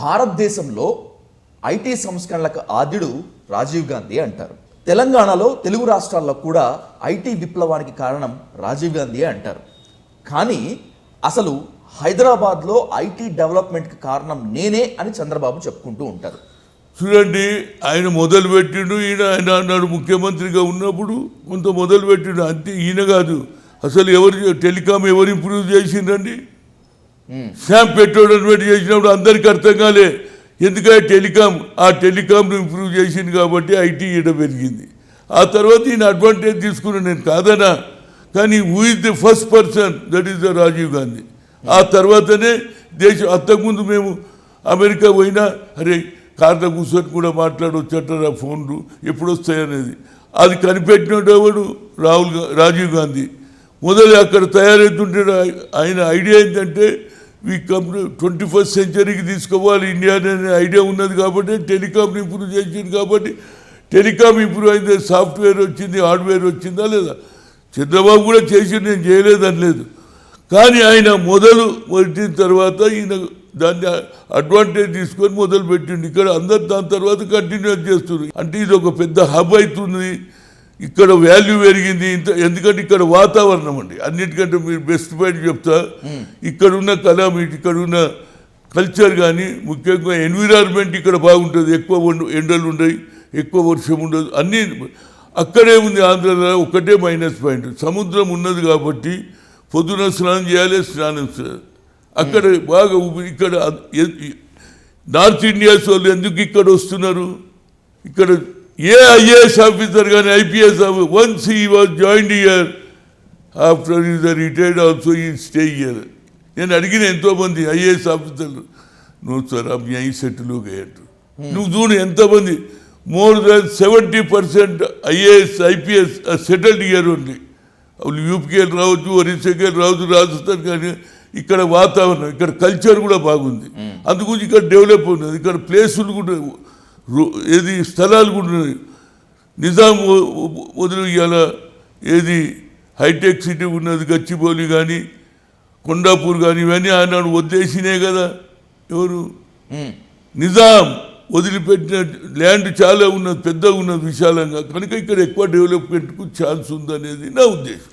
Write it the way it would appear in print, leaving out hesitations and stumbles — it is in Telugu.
భారతదేశంలో ఐటీ సంస్కరణలకు ఆద్యుడు రాజీవ్ గాంధీ అంటారు. తెలంగాణలో తెలుగు రాష్ట్రాల్లో కూడా ఐటీ విప్లవానికి కారణం రాజీవ్ గాంధీ అంటారు. కానీ అసలు హైదరాబాద్లో ఐటీ డెవలప్మెంట్కి కారణం నేనే అని చంద్రబాబు చెప్పుకుంటూ ఉంటారు. చూడండి, ఆయన మొదలుపెట్టిండు. ఆయన అన్నాడు ముఖ్యమంత్రిగా ఉన్నప్పుడు కొంత మొదలుపెట్టిండు అంతే. ఈయన కాదు, అసలు ఎవరు టెలికాం ఎవరు ఇంప్రూవ్ చేసిండండి? శాంప్ పెట్రోల్ పెట్టి చేసినప్పుడు అందరికీ అర్థం కాలే ఎందుకంటే టెలికాంను ఇంప్రూవ్ చేసింది కాబట్టి ఐటీ ఈడ పెరిగింది. ఆ తర్వాత ఈయన అడ్వాంటేజ్ తీసుకున్నాను, నేను కాదనా. కానీ who is the first person? That is the Rajiv Gandhi. ఆ తర్వాతనే అంతకుముందు మేము అమెరికా పోయినా అరే కార్లో కూర్చొని కూడా మాట్లాడవచ్చట ఫోన్లు ఎప్పుడు వస్తాయనేది అది కనిపెట్టినట్టు ఎవడు? రాజీవ్ గాంధీ. మొదలు అక్కడ తయారవుతుంటే ఆయన ఐడియా ఏంటంటే ఈ కంపెనీ 21st సెంచరీకి తీసుకోవాలి ఇండియా అనే ఐడియా ఉన్నది కాబట్టి టెలికాం ఇంప్రూవ్ చేసింది. కాబట్టి టెలికాం ఇంప్రూవ్ అయింది, సాఫ్ట్వేర్ వచ్చింది, హార్డ్వేర్ వచ్చిందా లేదా? చంద్రబాబు కూడా చేసి నేను చేయలేదని లేదు. కానీ ఆయన మొదలు పెట్టిన తర్వాత ఈయన దాన్ని అడ్వాంటేజ్ తీసుకొని మొదలు పెట్టిండు. ఇక్కడ అందరు దాని తర్వాత కంటిన్యూ చేస్తున్నారు. అంటే ఇది ఒక పెద్ద హబ్ అవుతుంది. ఇక్కడ వాల్యూ పెరిగింది. ఎందుకంటే ఇక్కడ వాతావరణం అండి అన్నిటికంటే మీరు బెస్ట్ పాయింట్ చెప్తా. ఇక్కడున్న కలామిటీ, ఇక్కడున్న కల్చర్ కానీ ముఖ్యంగా ఎన్విరాన్మెంట్ ఇక్కడ బాగుంటుంది. ఎక్కువ ఎండలు ఉండవు, ఎక్కువ వర్షం ఉండదు, అన్నీ అక్కడే ఉంది. ఆంధ్రలో ఒకటే మైనస్ పాయింట్, సముద్రం ఉన్నది కాబట్టి పొద్దున స్నానం చేయాలి, స్నానం చేయాలి. అక్కడ బాగా ఇక్కడ నార్త్ ఇండియాస్ వాళ్ళు ఎందుకు ఇక్కడ వస్తున్నారు? ఇక్కడ ఏ ఐఏఎస్ ఆఫీసర్ కానీ IPS once he was joined year after is retired also ఈ స్టే ఇయర్. నేను అడిగిన ఎంతోమంది ఐఏఎస్ ఆఫీసర్లు, నువ్వు సార్ మీ ఐ సెటిల్ అంటారు. నువ్వు చూడు ఎంతమంది, more than 70% IAS IPS settled year only. వాళ్ళు యూపీకి వెళ్ళి రావచ్చు, ఒరిస్సాకి వెళ్ళి రావచ్చు, రాజస్థాన్. కానీ ఇక్కడ వాతావరణం, ఇక్కడ కల్చర్ కూడా బాగుంది. అందుగురించి ఇక్కడ డెవలప్ ఉన్నది. ఇక్కడ ప్లేసులు కూడా ఏది స్థలాలు కూడా ఉన్నాయి. నిజాం వదిలి ఇవాళ ఏది హైటెక్ సిటీ ఉన్నది, గచ్చిబౌలి కానీ కొండాపూర్ కానీ ఇవన్నీ ఆనాడు వదిలేసినే కదా. ఎవరు? నిజాం వదిలిపెట్టిన ల్యాండ్ చాలా ఉన్నది, పెద్దగా ఉన్నది, విశాలంగా. కనుక ఇక్కడ ఎక్కువ డెవలప్మెంట్కు ఛాన్స్ ఉందనేది నా ఉద్దేశం.